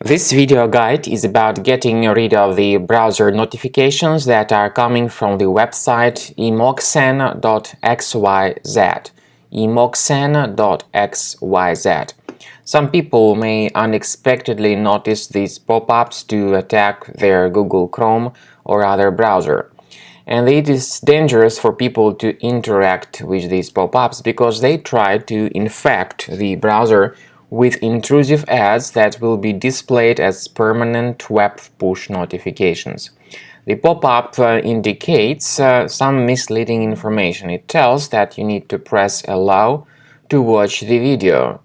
This video guide is about getting rid of the browser notifications that are coming from the website Emoxan.xyz. Emoxan.xyz. Some people may unexpectedly notice these pop-ups to attack their Google Chrome or other browser. And it is dangerous for people to interact with these pop-ups because they try to infect the browser with intrusive ads that will be displayed as permanent web push notifications. The pop-up indicates some misleading information. It tells that you need to press allow to watch the video.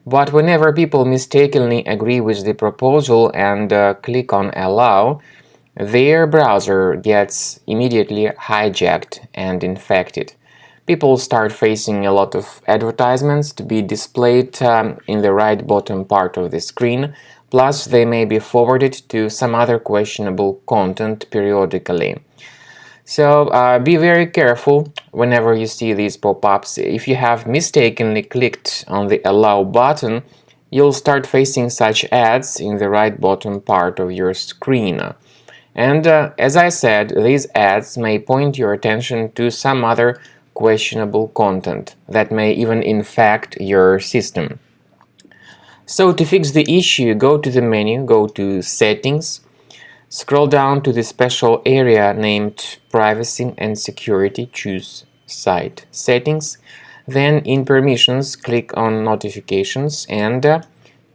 But whenever people mistakenly agree with the proposal and click on allow, their browser gets immediately hijacked and infected. People start facing a lot of advertisements to be displayed in the right bottom part of the screen, plus they may be forwarded to some other questionable content periodically. So be very careful whenever you see these pop-ups. If you have mistakenly clicked on the allow button, you'll start facing such ads in the right bottom part of your screen. And as I said, these ads may point your attention to some other questionable content that may even infect your system. So to fix the issue, go to the menu, go to Settings, scroll down to the special area named Privacy and Security, choose Site Settings, then in Permissions click on Notifications and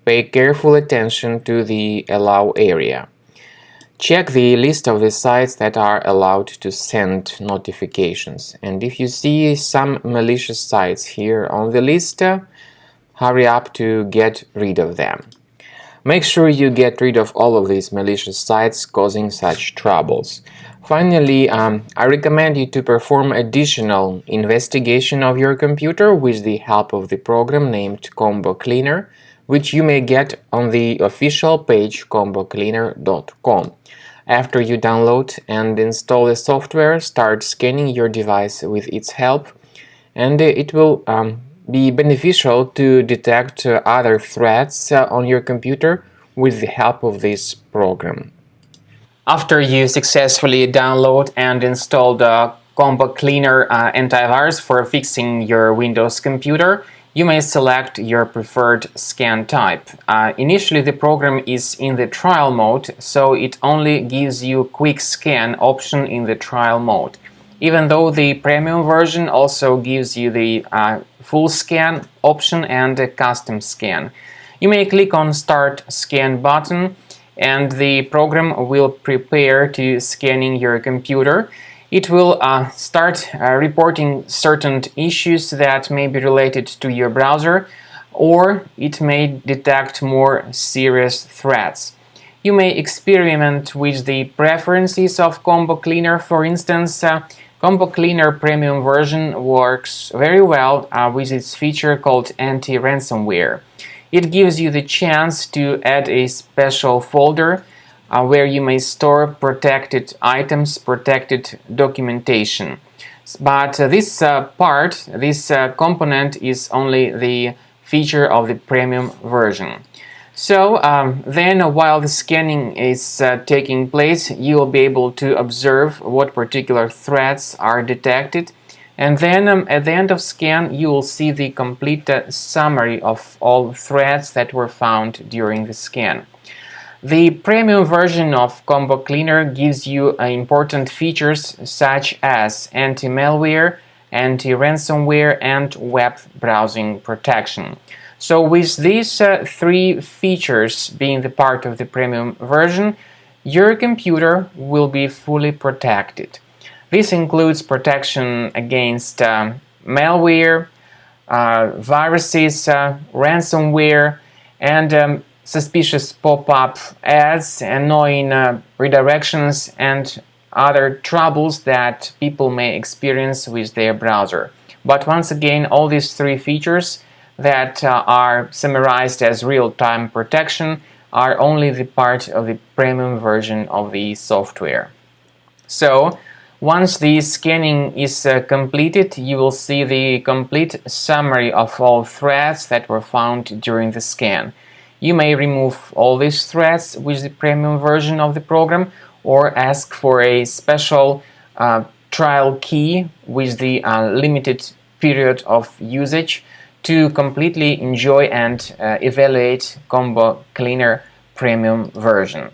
pay careful attention to the Allow area. Check the list of the sites that are allowed to send notifications, and if you see some malicious sites here on the list, hurry up to get rid of them. Make sure you get rid of all of these malicious sites causing such troubles. Finally, I recommend you to perform additional investigation of your computer with the help of the program named Combo Cleaner, which you may get on the official page combocleaner.com. After you download and install the software, start scanning your device with its help, and it will be beneficial to detect other threats on your computer with the help of this program. After you successfully download and install the Combo Cleaner antivirus for fixing your Windows computer, you may select your preferred scan type. Initially, the program is in the trial mode, so it only gives you quick scan option in the trial mode. Even though the premium version also gives you the full scan option and a custom scan. You may click on Start Scan button and the program will prepare to scanning your computer. It will start reporting certain issues that may be related to your browser, or it may detect more serious threats. You may experiment with the preferences of Combo Cleaner. For instance, Combo Cleaner Premium version works very well with its feature called anti-ransomware. It gives you the chance to add a special folder where you may store protected items, protected documentation. But this component is only the feature of the premium version. So then while the scanning is taking place, you will be able to observe what particular threats are detected. And then at the end of scan, you will see the complete summary of all threats that were found during the scan. The premium version of Combo Cleaner gives you important features such as anti-malware, anti-ransomware, and web browsing protection. So with these three features being the part of the premium version, your computer will be fully protected. This includes protection against malware, viruses, ransomware, and suspicious pop-up ads, annoying redirections, and other troubles that people may experience with their browser. But once again, all these three features that are summarized as real-time protection are only the part of the premium version of the software. So, once the scanning is completed, you will see the complete summary of all threats that were found during the scan. You may remove all these threats with the premium version of the program, or ask for a special trial key with the limited period of usage to completely enjoy and evaluate Combo Cleaner premium version.